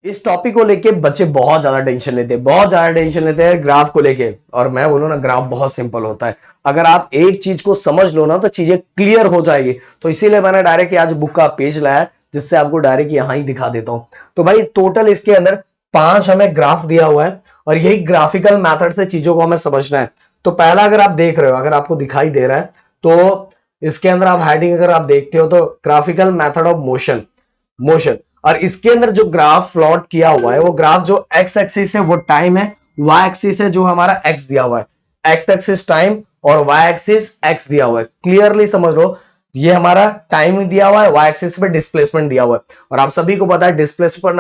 इस टॉपिक को लेके बच्चे बहुत ज्यादा टेंशन लेते हैं, बहुत ज्यादा टेंशन लेते हैं ग्राफ को लेके। और मैं बोलूं ना, ग्राफ बहुत सिंपल होता है। अगर आप एक चीज को समझ लो ना तो चीजें क्लियर हो जाएगी। तो इसीलिए मैंने डायरेक्ट आज बुक का पेज लाया, जिससे आपको डायरेक्ट यहां ही दिखा देता हूं। तो भाई टोटल इसके अंदर 5 हमें ग्राफ दिया हुआ है और यही ग्राफिकल मेथड से चीजों को हमें समझना है। तो पहला अगर आप देख रहे हो, अगर आपको दिखाई दे रहा है तो इसके अंदर आप हेडिंग अगर आप देखते हो तो graphical method of motion motion और इसके अंदर जो ग्राफ प्लॉट किया हुआ है वो ग्राफ जो एक्स एक्सिस है वो टाइम है, वाई एक्सिस है जो हमारा एक्स दिया हुआ है। एक्स एक्सिस टाइम और वाई एक्सिस एक्स दिया हुआ है। क्लियरली समझ लो, ये हमारा टाइम दिया हुआ है, वाई एक्सिस पे डिस्प्लेसमेंट दिया हुआ है। और आप सभी को पता है डिस्प्लेसमेंट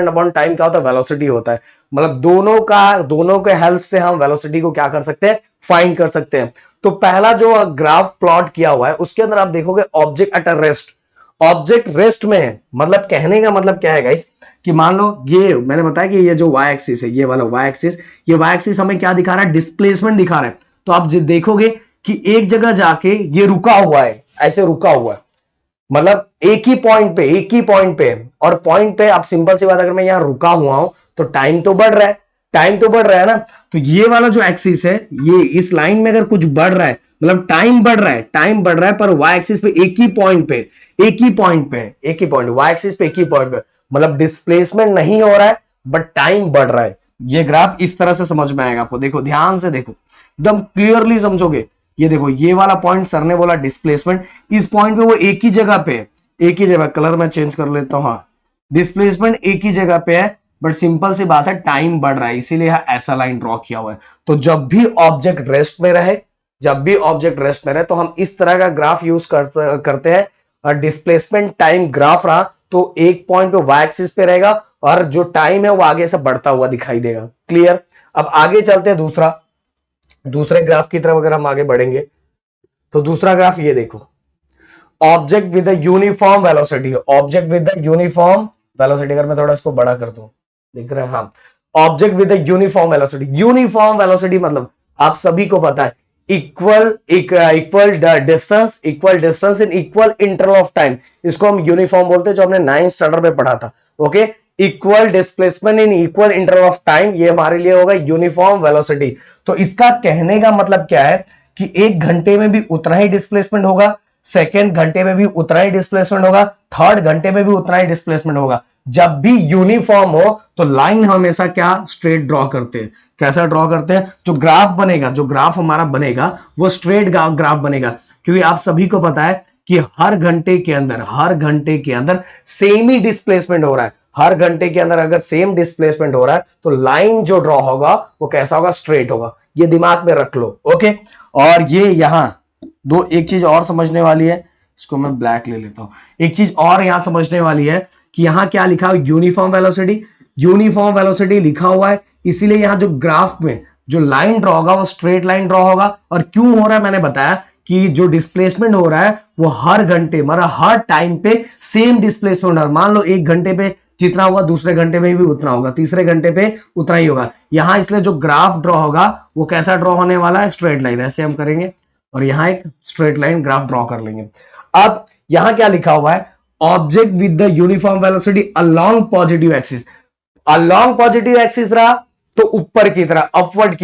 अपॉन टाइम क्या होता है, वेलोसिटी होता है। मतलब दोनों के हेल्प से हम वेलोसिटी को क्या कर सकते हैं, फाइंड कर सकते हैं। तो पहला जो ग्राफ प्लॉट किया हुआ है उसके अंदर आप देखोगे object at a rest, object rest में है। मतलब कहने का मतलब क्या है गाइस, कि मान लो ये मैंने बताया कि ये जो वाई एक्सिस है, ये वाला वाई एक्सिस, ये वाई एक्सिस हमें क्या दिखा रहा है, डिस्प्लेसमेंट दिखा रहा है। तो आप देखोगे कि एक जगह जाके ये रुका हुआ है, ऐसे रुका हुआ है। मतलब एक ही पॉइंट पे और पॉइंट पे आप सिंपल सी बात, अगर मैं यहां रुका हुआ हूं तो टाइम तो बढ़ रहा है, टाइम तो बढ़ रहा है ना। तो ये वाला जो एक्सिस है, ये इस लाइन में अगर कुछ बढ़ रहा है मतलब टाइम बढ़ रहा है, टाइम बढ़ रहा है, पर वाई एक्सिस पे एक ही पॉइंट पे वाई एक्सिस पे एक ही पॉइंट पे, मतलब डिस्प्लेसमेंट नहीं हो रहा है बट टाइम बढ़ रहा है। ये ग्राफ इस तरह से समझ में आएगा आपको। देखो ध्यान से देखो, एकदम क्लियरली समझोगे। ये देखो, ये वाला पॉइंट सर ने बोला डिस्प्लेसमेंट, इस पॉइंट पे वो एक ही जगह पे, एक ही जगह, कलर मैं चेंज कर लेता हूं। हाँ, डिस्प्लेसमेंट एक ही जगह पे है बट सिंपल सी बात है टाइम बढ़ रहा है, इसीलिए ऐसा लाइन ड्रॉ किया हुआ है। तो जब भी ऑब्जेक्ट रेस्ट में रहे, तो हम इस तरह का ग्राफ यूज करते हैं। और डिस्प्लेसमेंट टाइम ग्राफ रहा तो एक पॉइंट पे वाई एक्सिस पे रहेगा और जो टाइम है वो आगे से बढ़ता हुआ दिखाई देगा। क्लियर। अब आगे चलते हैं दूसरे ग्राफ की तरफ। अगर हम आगे बढ़ेंगे तो दूसरा ग्राफ ये देखो, ऑब्जेक्ट विद यूनिफॉर्म वेलोसिटी, अगर मैं थोड़ा इसको बड़ा कर दूं, दिख रहा है? हाँ, ऑब्जेक्ट विद यूनिफॉर्म वेलोसिटी मतलब आप सभी को पता है equal distance in equal interval of time. इसको हम यूनिफॉर्म बोलते हैं, जो हमने 9th स्टैंडर्ड में पढ़ा था। Okay, equal displacement in equal interval of time, ये हमारे लिए होगा यूनिफॉर्म वेलोसिटी। तो इसका कहने का मतलब क्या है कि 1 घंटे में भी उतना ही डिस्प्लेसमेंट होगा, सेकेंड घंटे में भी उतना ही डिस्प्लेसमेंट होगा, थर्ड घंटे में भी उतना ही डिस्प्लेसमेंट होगा। जब भी यूनिफॉर्म हो तो लाइन हमेशा क्या, स्ट्रेट ड्रॉ करते हैं। कैसा ड्रॉ करते हैं? जो ग्राफ हमारा बनेगा वो स्ट्रेट ग्राफ बनेगा। क्योंकि आप सभी को पता है कि हर घंटे के अंदर सेम ही डिस्प्लेसमेंट हो रहा है। हर घंटे के अंदर अगर सेम डिस्प्लेसमेंट हो रहा है तो लाइन जो ड्रॉ होगा वो कैसा होगा, स्ट्रेट होगा। ये दिमाग में रख लो। ओके, और ये यहां एक चीज और समझने वाली है, इसको मैं ब्लैक ले लेता हूं। एक चीज और यहां समझने वाली है कि यहां क्या लिखा है, यूनिफॉर्म वेलोसिटी लिखा हुआ है। इसीलिए यहां जो ग्राफ में जो लाइन ड्रॉ होगा वो स्ट्रेट लाइन ड्रॉ होगा। और क्यों हो रहा है, मैंने बताया कि जो डिस्प्लेसमेंट हो रहा है वो हर घंटे, मतलब हर टाइम पे सेम डिस्प्लेसमेंट हो रहा है। मान लो 1 घंटे पे जितना होगा दूसरे घंटे में भी उतना होगा, तीसरे घंटे पे उतना ही होगा। यहां इसलिए जो ग्राफ ड्रॉ होगा वो कैसा ड्रॉ होने वाला है, स्ट्रेट लाइन। ऐसे हम करेंगे और यहां एक स्ट्रेट लाइन ग्राफ ड्रॉ कर लेंगे। अब यहां क्या लिखा हुआ है, object with the uniform velocity along positive axis रहा तो ऊपर की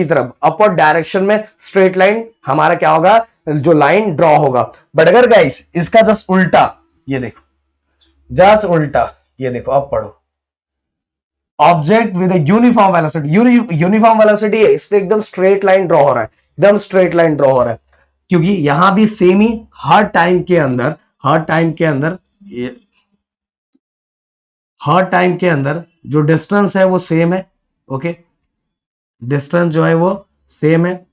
तरफ, अपवर्ड डायरेक्शन में स्ट्रेट लाइन हमारा क्या होगा, जो लाइन ड्रॉ होगा। बट अगर गाइस इसका जस्ट उल्टा, ये देखो अब पढ़ो, ऑब्जेक्ट विद यूनिफॉर्म वेलोसिटी है, इसलिए एकदम स्ट्रेट लाइन ड्रॉ हो रहा है, क्योंकि यहां भी सेम ही हर टाइम के अंदर जो डिस्टेंस है वो सेम है। ओके, डिस्टेंस जो है वो सेम है,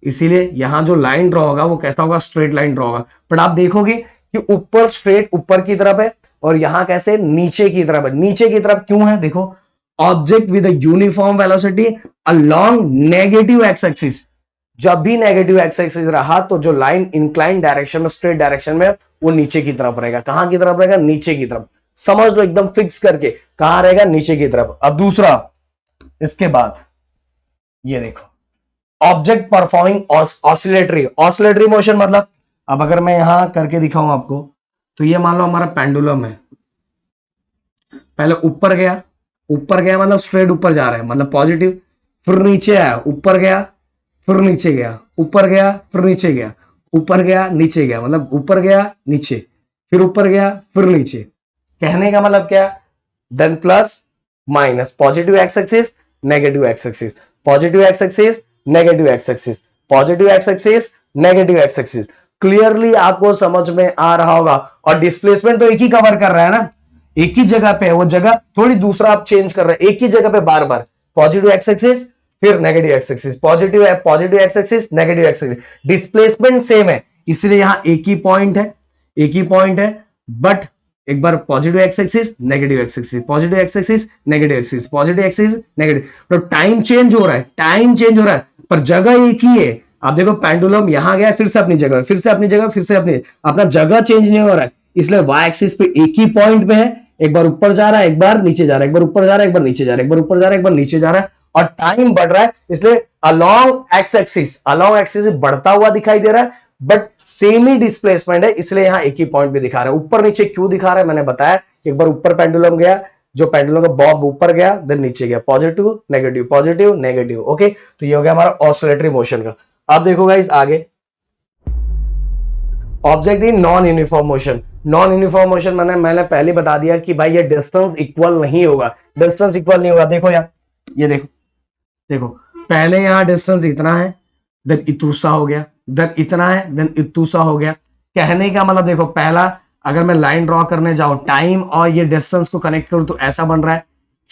इसीलिए यहां जो लाइन ड्रॉ होगा वो कैसा होगा, स्ट्रेट लाइन ड्रॉ होगा। बट आप देखोगे कि ऊपर स्ट्रेट ऊपर की तरफ है और यहां कैसे नीचे की तरफ है। नीचे की तरफ क्यों है, देखो, object with uniform velocity along negative X axis. जब भी नेगेटिव एक्स एक्सिस रहा तो जो लाइन इंक्लाइन डायरेक्शन में, स्ट्रेट डायरेक्शन में, वो नीचे की तरफ रहेगा। कहां की तरफ रहेगा, नीचे की तरफ। समझ लो एकदम फिक्स करके, कहां रहेगा, नीचे की तरफ। अब दूसरा, इसके बाद ये देखो, ऑब्जेक्ट परफॉर्मिंग ऑसिलेटरी मोशन। मतलब अब अगर मैं यहां करके दिखाऊं आपको, तो ये मान लो हमारा पेंडुलम है, पहले ऊपर गया, ऊपर गया मतलब स्ट्रेट ऊपर जा रहा है मतलब पॉजिटिव, फिर नीचे आया, ऊपर गया, फिर नीचे गया, ऊपर गया, फिर नीचे गया, ऊपर गया, नीचे गया, मतलब ऊपर गया, नीचे, फिर ऊपर गया, फिर नीचे। कहने का मतलब क्या, then plus minus, positive X axis, negative X axis, positive X axis, negative X axis, positive X axis, negative X axis. Clearly आपको समझ में आ रहा होगा। और डिस्प्लेसमेंट तो एक ही कवर कर रहा है ना, एक ही जगह पे है, वो जगह थोड़ी दूसरा आप चेंज कर रहे हैं, एक ही जगह पे बार बार, पॉजिटिव एक्स एक्सिस फिर negative X axis, positive X axis, negative X axis, displacement same है, इसलिए यहां एक ही पॉइंट है, एक ही पॉइंट है, बट एक बार positive X axis, negative X axis, positive X axis, negative axis, positive axis, negative, तो टाइम चेंज हो रहा है, टाइम चेंज हो रहा है, पर जगह एक ही है। आप देखो पेंडुलम यहां गया, फिर से अपनी जगह, फिर से अपनी जगह, फिर से अपनी, अपना जगह चेंज नहीं हो रहा है, इसलिए वाई एक्सिस पे एक ही पॉइंट पे है, एक बार ऊपर जा रहा है, एक बार नीचे जा रहा है, एक बार ऊपर जा रहा है, एक बार नीचे जा रहा है, एक बार ऊपर जा रहा है, एक बार नीचे जा रहा है, और टाइम बढ़ रहा है, इसलिए along x axis, along axis बढ़ता हुआ दिखाई दे रहा है, बट सेम ही डिस्प्लेसमेंट है, इसलिए यहां एक ही पॉइंट पे दिखा रहा है। ऊपर नीचे क्यों दिखा रहा है मैंने बताया, एक बार ऊपर पेंडुलम गया, जो पेंडुलम का बॉब ऊपर गया, देन नीचे गया, पॉजिटिव नेगेटिव नेगेटिव, ओके। तो ये हो गया हमारा ऑसिलेटरी मोशन का। अब देखो गाइस आगे, object in non uniform motion. Non uniform motion मैंने पहले बता दिया कि भाई ये डिस्टेंस इक्वल नहीं होगा, डिस्टेंस इक्वल नहीं होगा। देखो यार, ये देखो, देखो पहले यहां डिस्टेंस इतना है, देन इतूसा हो गया, देन इतना है, देन इतूसा हो गया। कहने का मतलब देखो, पहला अगर मैं लाइन ड्रॉ करने जाऊं, टाइम और ये डिस्टेंस को कनेक्ट करूं तो ऐसा बन रहा है,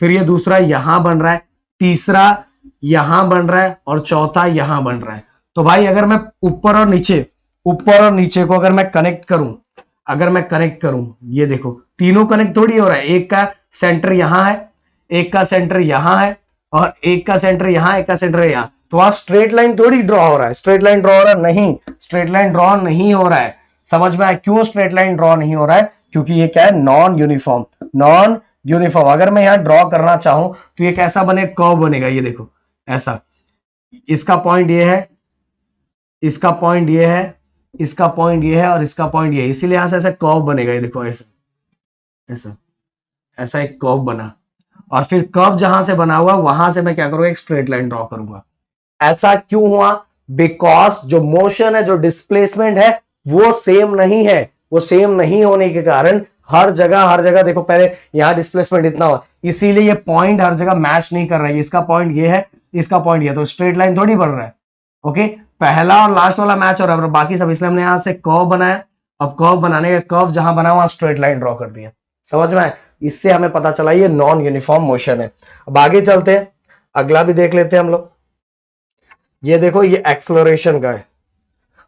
फिर ये दूसरा यहां बन रहा है, तीसरा यहां बन रहा है, और चौथा यहां बन रहा है। तो भाई अगर मैं ऊपर और नीचे, ऊपर और नीचे को अगर मैं कनेक्ट करूं, अगर मैं कनेक्ट करूं, ये देखो तीनों कनेक्ट थोड़ी हो रहा है, एक का सेंटर यहां है, एक का सेंटर यहां है, और एक का सेंटर यहां, एक का सेंटर यहां, तो वहां स्ट्रेट लाइन थोड़ी ड्रॉ हो रहा है, स्ट्रेट लाइन ड्रॉ हो रहा है नहीं, स्ट्रेट लाइन ड्रॉ नहीं हो रहा है। समझ में आया क्यों स्ट्रेट लाइन ड्रॉ नहीं हो रहा है, क्योंकि ये क्या है, नॉन यूनिफॉर्म, नॉन यूनिफॉर्म। अगर मैं यहां ड्रॉ करना चाहूं तो ये कैसा बने, कर्व बनेगा, ये देखो ऐसा, इसका पॉइंट ये है, इसका पॉइंट ये है, इसका पॉइंट ये है, और इसका पॉइंट ये है, इसीलिए यहां से ऐसा कर्व बनेगा, ये देखो ऐसा, ऐसा, ऐसा एक कर्व बना, और फिर कर्व जहां से बना हुआ वहां से मैं क्या करूंगा, एक स्ट्रेट लाइन ड्रॉ करूंगा। ऐसा क्यों हुआ, बिकॉज जो मोशन है, जो डिस्प्लेसमेंट है, वो सेम नहीं है, वो सेम नहीं होने के कारण हर जगह देखो, पहले यहां डिस्प्लेसमेंट इतना हुआ, इसीलिए ये पॉइंट हर जगह मैच नहीं कर रहा है, इसका पॉइंट ये है, इसका पॉइंट ये, तो स्ट्रेट लाइन थोड़ी बन रहा है, ओके। पहला और लास्ट वाला मैच हो रहा है, बाकी सब, इसलिए हमने यहां से कर्व बनाया, अब कर्व बनाने का, कर्व जहां बना वहां स्ट्रेट लाइन ड्रॉ कर दिया। समझ में आए, इससे हमें पता चला ये नॉन यूनिफॉर्म मोशन है। अब आगे चलते हैं, अगला भी देख लेते हैं हम लोग। ये देखो, ये एक्सेलरेशन का है,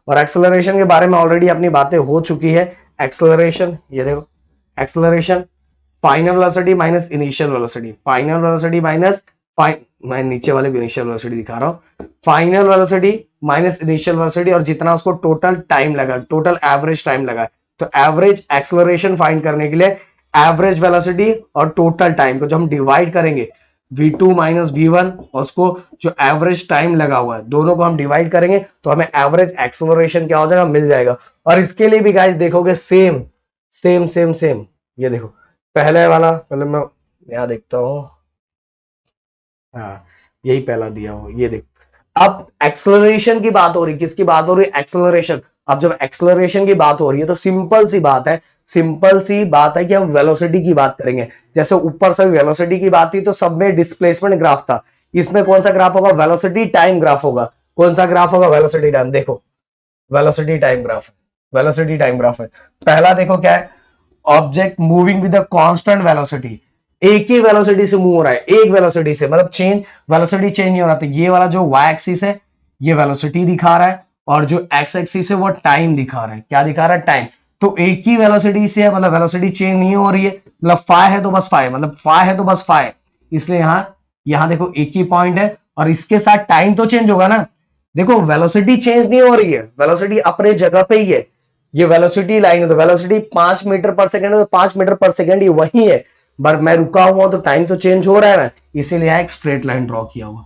और एक्सेलरेशन के बारे में ऑलरेडी अपनी बातें हो चुकी है। एक्सेलरेशन, ये देखो, acceleration final velocity minus initial velocity, final velocity minus, मैं नीचे वाले को इनिशियल वेलोसिटी दिखा रहा हूं, final velocity minus initial velocity, और जितना उसको टोटल टाइम लगा, टोटल एवरेज टाइम लगा, तो एवरेज एक्सेलरेशन फाइंड करने के लिए एवरेज वेलोसिटी और टोटल टाइम को जो हम डिवाइड करेंगे, v2 माइनस v1, और उसको जो एवरेज टाइम लगा हुआ है, दोनों को हम डिवाइड करेंगे तो हमें एवरेज एक्सेलरेशन क्या हो जाएगा, मिल जाएगा। और इसके लिए भी गाइस देखोगे सेम सेम सेम सेम, ये देखो पहले वाला, पहले मैं यहां देखता हूं, हाँ यही पहला दिया हो, ये देखो। अब एक्सेलरेशन की बात हो रही, किसकी बात हो रही है, एक्सेलरेशन। अब जब एक्सेलरेशन की बात हो रही है तो सिंपल सी बात है, सिंपल सी बात है कि हम वेलोसिटी की बात करेंगे। जैसे ऊपर से वेलोसिटी की बात थी तो सब में डिस्प्लेसमेंट ग्राफ था, इसमें कौन सा ग्राफ होगा, वेलोसिटी टाइम ग्राफ होगा। कौन सा ग्राफ होगा, वेलोसिटी टाइम। देखो velocity time graph, velocity time graph है। पहला देखो क्या है, object moving with the constant velocity, एक ही वेलोसिटी से मूव हो रहा है, एक वेलोसिटी से, मतलब चेंज, वेलोसिटी चेंज नहीं हो रहा। तो ये वाला जो वाई एक्सिस है ये वेलोसिटी दिखा रहा है, और जो एक्स एक्सिस है वो टाइम दिखा रहा है। क्या दिखा रहा है, टाइम। तो एक ही वेलोसिटी से है, मतलब वेलोसिटी चेंज नहीं हो रही है, मतलब फाइ है तो बस फाइ, मतलब फाइ है तो बस फाइ, इसलिए यहां देखो एक ही पॉइंट है, और इसके साथ टाइम तो चेंज होगा ना। देखो वेलोसिटी चेंज नहीं हो रही है, वेलोसिटी अपने जगह पे ही है। ये वेलोसिटी लाइन है, तो वेलोसिटी 5 मीटर पर सेकंड है, तो 5 मीटर पर सेकंड ही वही है, बट मैं रुका हुआ तो टाइम तो चेंज हो रहा है ना, इसीलिए एक स्ट्रेट लाइन ड्रॉ किया हुआ।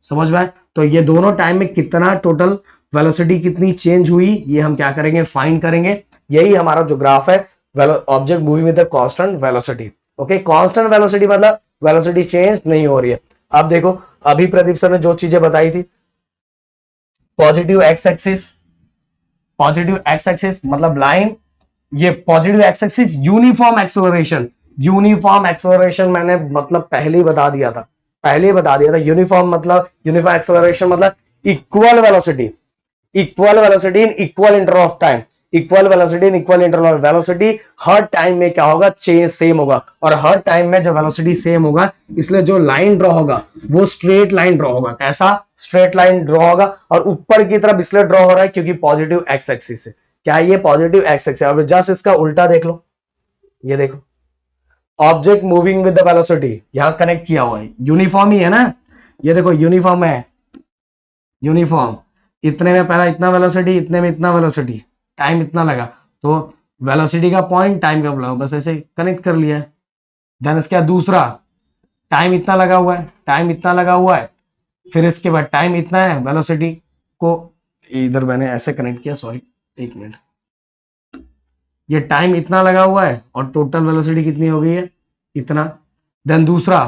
समझ में आए? तो ये दोनों टाइम में कितना टोटल वेलोसिटी कितनी चेंज हुई, ये हम क्या करेंगे, फाइंड करेंगे। यही हमारा जो ग्राफ है, object moving with the constant velocity. Okay, constant velocity मतलब वेलोसिटी चेंज नहीं हो रही है। अब देखो, अभी प्रदीप सर ने जो चीजें बताई थी, पॉजिटिव एक्स एक्सिस मतलब लाइन, ये positive X axis uniform acceleration. Uniform acceleration मैंने मतलब पहले ही बता दिया था, यूनिफॉर्म एक्सेलरेशन मतलब equal velocity, in equal interval of time, equal velocity in equal interval of velocity. Her time में क्या होगा, चेंज सेम होगा, और हर टाइम में जब वेलोसिटी सेम होगा, इसलिए जो लाइन ड्रॉ होगा वो स्ट्रेट लाइन ड्रॉ होगा। कैसा? स्ट्रेट लाइन ड्रॉ होगा, और ऊपर की तरफ इसलिए ड्रॉ हो रहा है क्योंकि पॉजिटिव एक्स एक्सिस है। क्या ये पॉजिटिव एक्स एक्सिस? अब जस्ट इसका उल्टा देख लो, ये देखो, object moving with the velocity, यहां कनेक्ट किया हुआ है, यूनिफॉर्म ही है ना, ये देखो यूनिफॉर्म है, यूनिफॉर्म, इतने में पहला इतना वेलोसिटी, इतने में इतना वेलोसिटी, टाइम इतना लगा, तो वेलोसिटी का पॉइंट टाइम का बोला, बस ऐसे कनेक्ट कर लिया है। देन इसके बाद दूसरा, टाइम इतना लगा हुआ है, फिर इसके बाद टाइम इतना है, वेलोसिटी को इधर मैंने ऐसे कनेक्ट किया, सॉरी एक मिनट, ये टाइम इतना लगा हुआ है और टोटल वेलोसिटी कितनी हो गई है, इतना। देन दूसरा,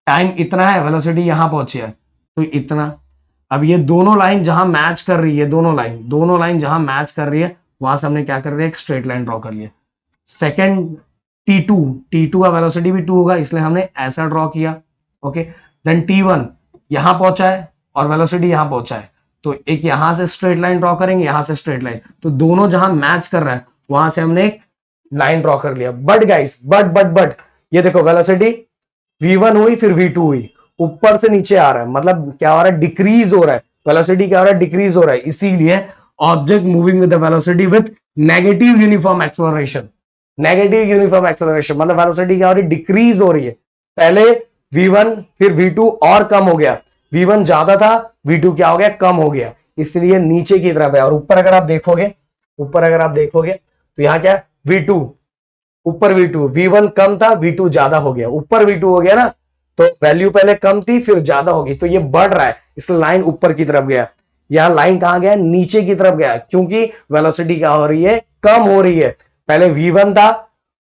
टाइम इतना है, वेलोसिटी यहां पहुंची है, तो इतना। अब ये दोनों लाइन जहां मैच कर रही है, दोनों लाइन जहां मैच कर रही है, वहां से हमने क्या कर रहे हैं, एक स्ट्रेट लाइन ड्रॉ कर लिया। सेकेंड T2 का वेलोसिटी भी 2 होगा, इसलिए हमने ऐसा ड्रॉ किया। ओके, देन T1 यहां पहुंचा है और वेलोसिटी यहां पहुंचा है, तो एक यहां से स्ट्रेट लाइन ड्रॉ करेंगे, यहां से स्ट्रेट लाइन, तो दोनों जहां मैच कर रहा है वहां से हमने एक लाइन ड्रॉ कर लिया। बट गाइस, बट ये देखो, वेलोसिटी V1 हुई, फिर V2 हुई, ऊपर से नीचे आ रहा है, मतलब क्या हो रहा है, डिक्रीज हो रहा है, वेलोसिटी क्या हो रहा है, डिक्रीज हो रहा है। इसीलिए object moving with the velocity with negative uniform acceleration, मतलब वेलोसिटी क्या हो रही है, डिक्रीज हो रही है। पहले V1 फिर V2 और कम हो गया, V1 ज्यादा था, V2 क्या हो गया, कम हो गया, इसलिए नीचे की तरफ है। और ऊपर अगर आप देखोगे तो यहां क्या, V2 ऊपर, V1 कम था, V2 ज्यादा हो गया, ऊपर V2 हो गया ना, तो वैल्यू पहले कम थी फिर ज्यादा होगी, तो ये बढ़ रहा है, इसलिए लाइन ऊपर की तरफ गया। यहां लाइन कहां गया, नीचे की तरफ गया, क्योंकि वेलोसिटी क्या हो रही है, कम हो रही है। पहले V1 था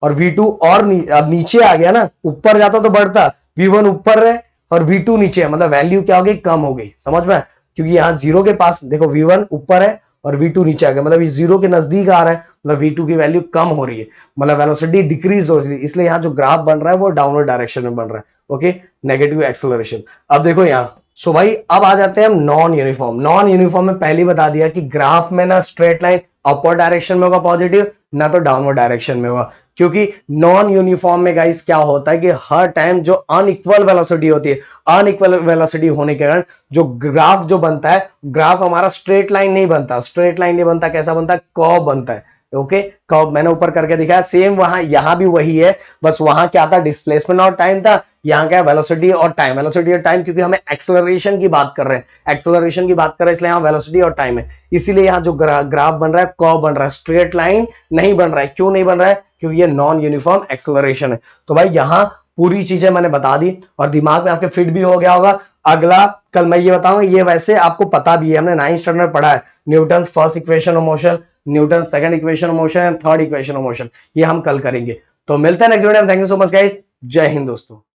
और V2 और अब नीचे आ गया ना, ऊपर जाता तो बढ़ता, V1 ऊपर है और V2 नीचे है, मतलब वैल्यू क्या हो गई, कम हो गई। समझ में? क्योंकि यहां जीरो के पास देखो, V1 ऊपर है और V2 नीचे आ गया, मतलब ये जीरो के नजदीक आ रहा है, मतलब V2 की वैल्यू कम हो रही है, मतलब वेलोसिटी डिक्रीज हो रही है, इसलिए यहाँ जो ग्राफ बन रहा है वो डाउनवर्ड डायरेक्शन में बन रहा है। Okay, negative acceleration. अब देखो यहाँ, सो भाई अब आ जाते हैं हम नॉन यूनिफॉर्म में पहले ही बता दिया कि ग्राफ में ना स्ट्रेट लाइन अपवर्ड डायरेक्शन में होगा पॉजिटिव, ना तो डाउनवर्ड डायरेक्शन में होगा, क्योंकि नॉन यूनिफॉर्म में गाइस क्या होता है कि हर टाइम जो अनइक्वल वेलोसिटी होती है, अनइक्वल वेलोसिटी होने के कारण जो ग्राफ जो बनता है, ग्राफ हमारा स्ट्रेट लाइन नहीं बनता, कैसा बनता है, कर्व बनता है। ओके, कर्व मैंने ऊपर करके दिखाया, सेम वहां यहां भी वही है, बस वहां क्या था, डिस्प्लेसमेंट और टाइम था, यहाँ क्या है, वेलोसिटी और टाइम, क्योंकि हमें एक्सेलरेशन की बात कर रहे हैं, इसलिए यहाँ वेलोसिटी और टाइम है। इसीलिए यहाँ जो ग्राफ बन रहा है, कर्व बन रहा है, स्ट्रेट लाइन नहीं बन रहा है। क्यों नहीं बन रहा है? क्योंकि ये नॉन यूनिफॉर्म एक्सेलरेशन है। तो भाई यहाँ पूरी चीजें मैंने बता दी और दिमाग में आपके फिट भी हो गया होगा। अगला कल मैं ये बताऊंगा, ये वैसे आपको पता भी है, हमने 9th स्टैंडर्ड में पढ़ा है, Newton first equation of motion, Newton second equation of motion and third equation of motion, ये हम कल करेंगे। तो मिलते हैं नेक्स्ट वीडियो में। Thank you so much guys, जय हिंद दोस्तों।